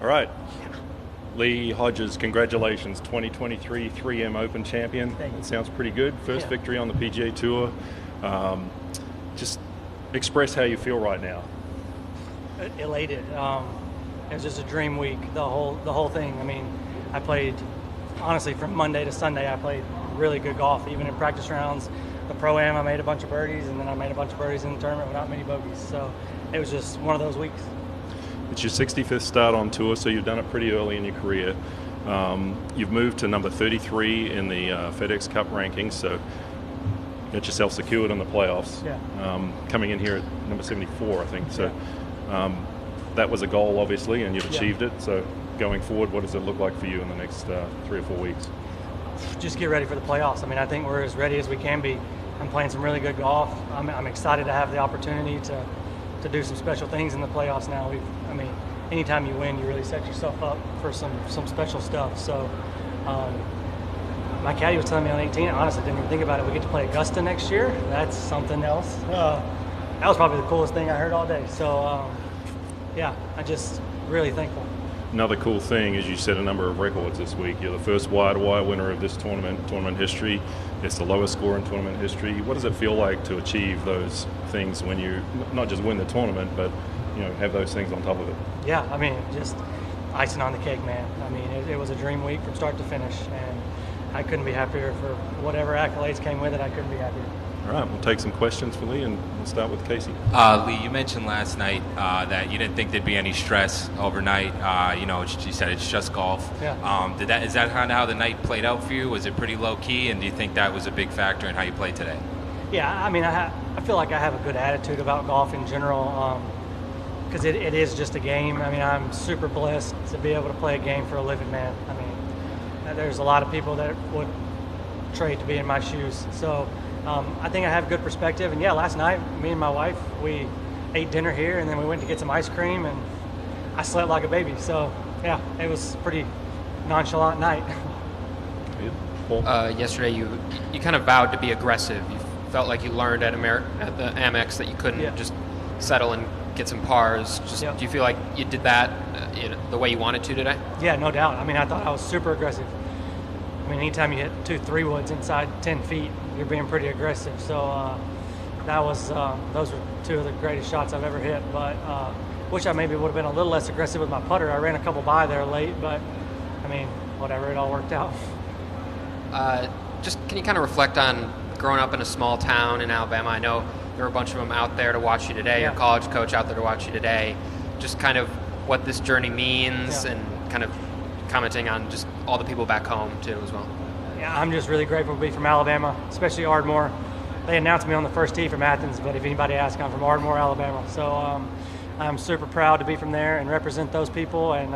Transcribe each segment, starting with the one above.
All right. Lee Hodges, congratulations, 2023 3M Open champion. Thank you. It sounds pretty good. First victory on the PGA Tour. Just express how you feel right now. Elated. It was just a dream week. The whole thing. I mean, I played honestly from Monday to Sunday. I played really good golf, even in practice rounds. The Pro-Am, I made a bunch of birdies, and then I made a bunch of birdies in the tournament without many bogeys. So it was just one of those weeks. It's your 65th start on tour, so you've done it pretty early in your career. You've moved to number 33 in the FedEx Cup rankings, so you got yourself secured in the playoffs. Yeah. Coming in here at number 74, I think. So that was a goal, obviously, and you've achieved it. So going forward, what does it look like for you in the next 3 or 4 weeks? Just get ready for the playoffs. I mean, I think we're as ready as we can be. I'm playing some really good golf. I'm excited to have the opportunity to do some special things in the playoffs now. I mean, anytime you win, you really set yourself up for some special stuff. So my caddy was telling me on 18, I honestly didn't even think about it. We get to play Augusta next year. That's something else. That was probably the coolest thing I heard all day. So, I'm just really thankful. Another cool thing is you set a number of records this week. You're the first wire-to-wire winner of this tournament history. It's the lowest score in tournament history. What does it feel like to achieve those things when you not just win the tournament, but have those things on top of it? Yeah, I mean, just icing on the cake, man. I mean, it was a dream week from start to finish, and I couldn't be happier. For whatever accolades came with it, I couldn't be happier. All right, we'll take some questions for Lee, and we'll start with Casey. Lee, you mentioned last night that you didn't think there'd be any stress overnight. You said it's just golf. Yeah. Is that kind of how the night played out for you? Was it pretty low key, and do you think that was a big factor in how you played today? Yeah, I mean, I feel like I have a good attitude about golf in general, because it is just a game. I mean, I'm super blessed to be able to play a game for a living, man. I mean, there's a lot of people that would trade to be in my shoes. So I think I have good perspective. And last night, me and my wife, we ate dinner here, and then we went to get some ice cream, and I slept like a baby. So it was a pretty nonchalant night. Yesterday, you kind of vowed to be aggressive. You felt like you learned at the Amex that you couldn't just settle and get some pars. Do you feel like you did that the way you wanted to today? Yeah, no doubt. I mean, I thought I was super aggressive. I mean, anytime you hit 2 3-woods inside 10 feet, you're being pretty aggressive. So those were 2 of the greatest shots I've ever hit. But wish I maybe would have been a little less aggressive with my putter. I ran a couple by there late, but I mean, whatever, it all worked out. Just can you kind of reflect on growing up in a small town in Alabama? I know there were a bunch of them out there to watch you today. Your college coach out there to watch you today. Just kind of what this journey means, and kind of commenting on just all the people back home too as well. Yeah, I'm just really grateful to be from Alabama, especially Ardmore. They announced me on the first tee from Athens, but if anybody asks, I'm from Ardmore, Alabama. So I'm super proud to be from there and represent those people. And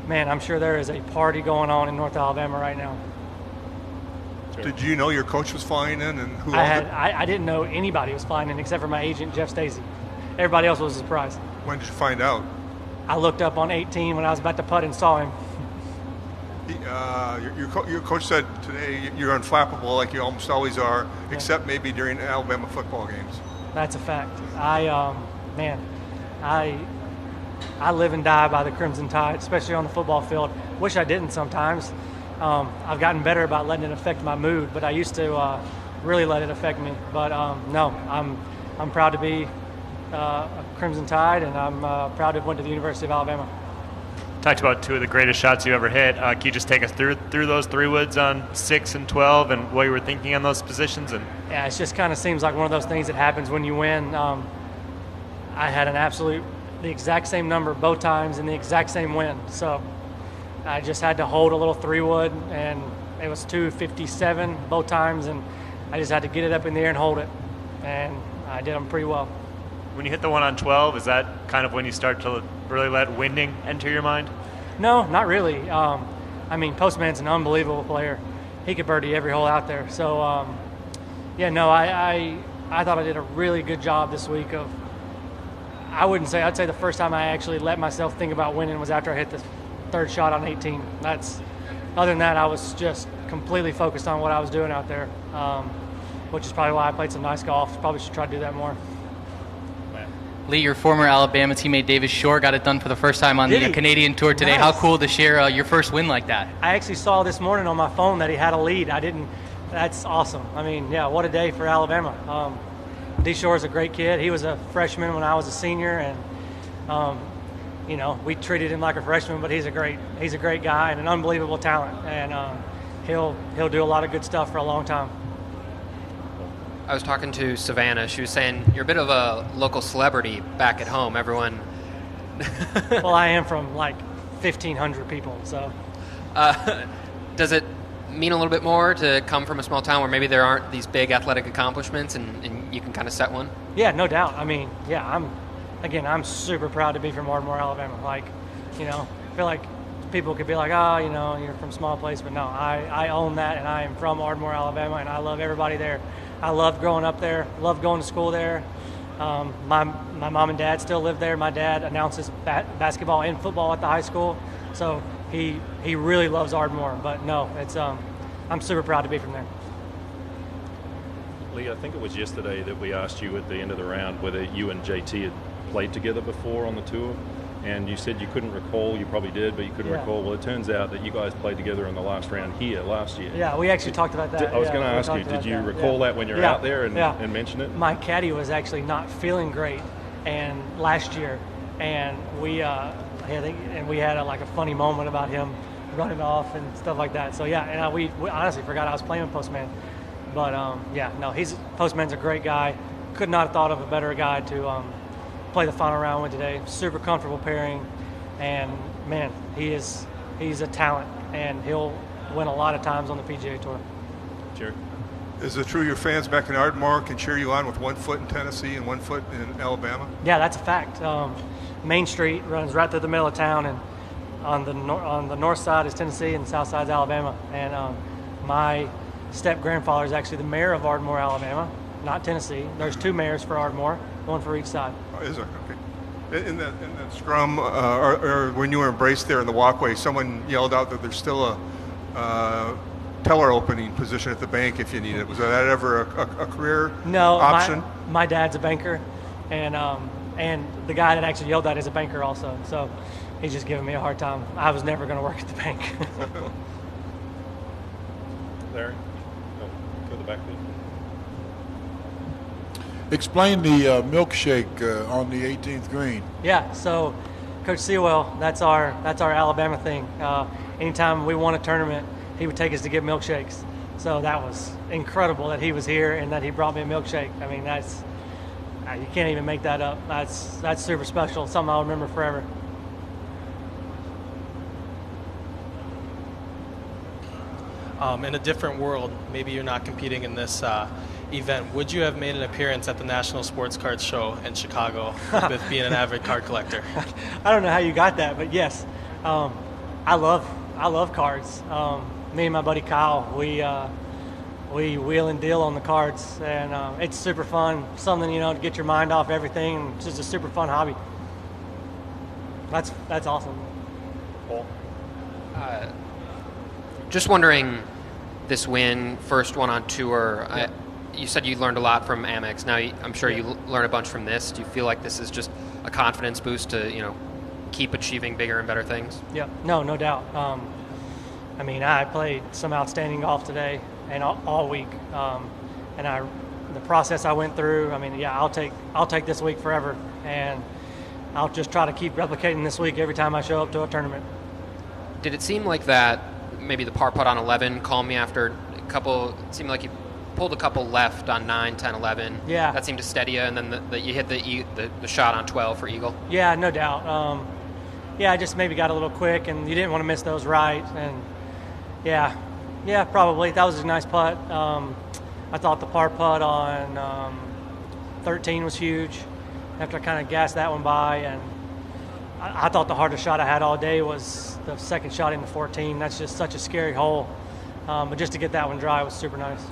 man, I'm sure there is a party going on in North Alabama right now. Did you know your coach was flying in, and who? I didn't know anybody was flying in except for my agent, Jeff Stacey. Everybody else was a surprise. When did you find out? I looked up on 18 when I was about to putt and saw him. Your coach said today you're unflappable like you almost always are, except maybe during Alabama football games. That's a fact. I live and die by the Crimson Tide, especially on the football field. Wish I didn't sometimes. I've gotten better about letting it affect my mood, but I used to really let it affect me. But no, I'm proud to be a Crimson Tide, and I'm proud to have went to the University of Alabama. Talked about 2 of the greatest shots you ever hit. Can you just take us through those 3 woods on 6 and 12 and what you were thinking on those positions? And it just kind of seems like one of those things that happens when you win. I had the exact same number both times in the exact same wind. So I just had to hold a little 3-wood, and it was 257 both times, and I just had to get it up in the air and hold it, and I did them pretty well. when you hit the one on 12, is that kind of when you start to really let winding enter your mind? No, not really. I mean, Postman's an unbelievable player. He could birdie every hole out there. So, I thought I did a really good job this week of, I'd say the first time I actually let myself think about winning was after I hit the third shot on 18. Other than that, I was just completely focused on what I was doing out there, which is probably why I played some nice golf. Probably should try to do that more. Lee, your former Alabama teammate Davis Shore got it done for the first time on the Canadian Tour today. Nice. How cool to share your first win like that. I actually saw this morning on my phone that he had a lead. That's awesome. I mean, yeah, what a day for Alabama. D. Shore's a great kid. He was a freshman when I was a senior, and we treated him like a freshman, but he's a great guy and an unbelievable talent, and he'll do a lot of good stuff for a long time. I was talking to Savannah. She was saying you're a bit of a local celebrity back at home. Everyone. Well, I am from like 1,500 people, so. Does it mean a little bit more to come from a small town where maybe there aren't these big athletic accomplishments, and you can kind of set one? Yeah, no doubt. I mean, yeah, I'm super proud to be from Ardmore, Alabama. Like, I feel like people could be like, you're from a small place, but no, I own that, and I am from Ardmore, Alabama, and I love everybody there. I loved growing up there, loved going to school there. My mom and dad still live there. My dad announces basketball and football at the high school, so he really loves Ardmore. But no, it's I'm super proud to be from there. Lee, I think it was yesterday that we asked you at the end of the round whether you and JT had played together before on the tour, and you said you couldn't recall. You probably did, but you couldn't recall. Well, it turns out that you guys played together in the last round here last year. Yeah, we actually talked about that. I was going to ask you, did you recall that when you were out there and mention it? My caddy was actually not feeling great, and last year, and we had a funny moment about him running off and stuff like that. So yeah, and we honestly forgot I was playing with Postman, but Postman's a great guy. Could not have thought of a better guy to play the final round with today. Super comfortable pairing, and man, he's a talent, and he'll win a lot of times on the PGA Tour. Jerry? Is it true your fans back in Ardmore can cheer you on with 1 foot in Tennessee and 1 foot in Alabama? Yeah, that's a fact. Main Street runs right through the middle of town, and on the north side is Tennessee and the south side is Alabama. And my step-grandfather is actually the mayor of Ardmore, Alabama, not Tennessee. There's 2 mayors for Ardmore, one for each side. Oh, is there? Okay. In that scrum, or when you were embraced there in the walkway, someone yelled out that there's still a teller opening position at the bank if you need it. Was that ever a career option? No, my dad's a banker, and the guy that actually yelled that is a banker also. So he's just giving me a hard time. I was never going to work at the bank. Larry? Go to the back, please. Explain the milkshake on the 18th green. Yeah, so Coach Sewell, that's our Alabama thing. Anytime we won a tournament, he would take us to get milkshakes. So that was incredible that he was here and that he brought me a milkshake. I mean, you can't even make that up. That's super special. Something I'll remember forever. In a different world, maybe you're not competing in this event, would you have made an appearance at the National Sports Cards Show in Chicago with being an avid card collector? I don't know how you got that, but yes, I love cards. Me and my buddy Kyle, we wheel and deal on the cards, and it's super fun. Something to get your mind off everything. It's just a super fun hobby. That's awesome. Paul? Just wondering, this win, first one on tour. Yeah. You said you learned a lot from Amex. Now, I'm sure you learn a bunch from this. Do you feel like this is just a confidence boost to, keep achieving bigger and better things? Yeah, no doubt. I played some outstanding golf today and all week, and the process I went through. I'll take this week forever, and I'll just try to keep replicating this week every time I show up to a tournament. Did it seem like that? Maybe the par putt on 11 called me after a couple. It seemed like you pulled a couple left on 9, 10, 11. Yeah. That seemed to steady you, and then you hit the shot on 12 for eagle. Yeah, no doubt. I just maybe got a little quick, and you didn't want to miss those right. And yeah, probably. That was a nice putt. I thought the par putt on 13 was huge after I kind of gassed that one by. And I thought the hardest shot I had all day was the second shot into 14. That's just such a scary hole. But just to get that one dry was super nice.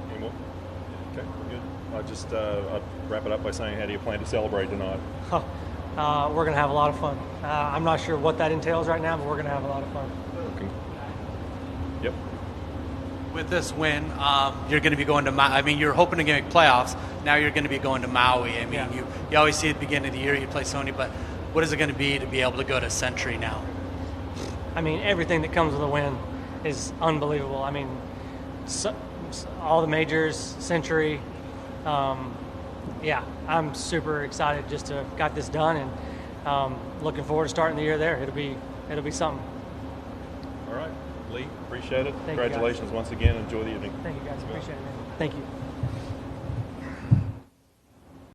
Any more? Okay, good. I'll wrap it up by saying, how do you plan to celebrate tonight? We're going to have a lot of fun. I'm not sure what that entails right now, but we're going to have a lot of fun. Yep. With this win, you're going to be going to Maui. I mean, you're hoping to make playoffs. Now you're going to be going to Maui. I mean, you always see at the beginning of the year you play Sony, but what is it going to be able to go to Century now? I mean, everything that comes with a win is unbelievable. I mean, all the majors, Century. I'm super excited just to have got this done, and looking forward to starting the year there. It'll be something. All right, Lee, appreciate it. Thank Congratulations once again. Enjoy the evening. Thank you, guys. Appreciate it, man. Thank you.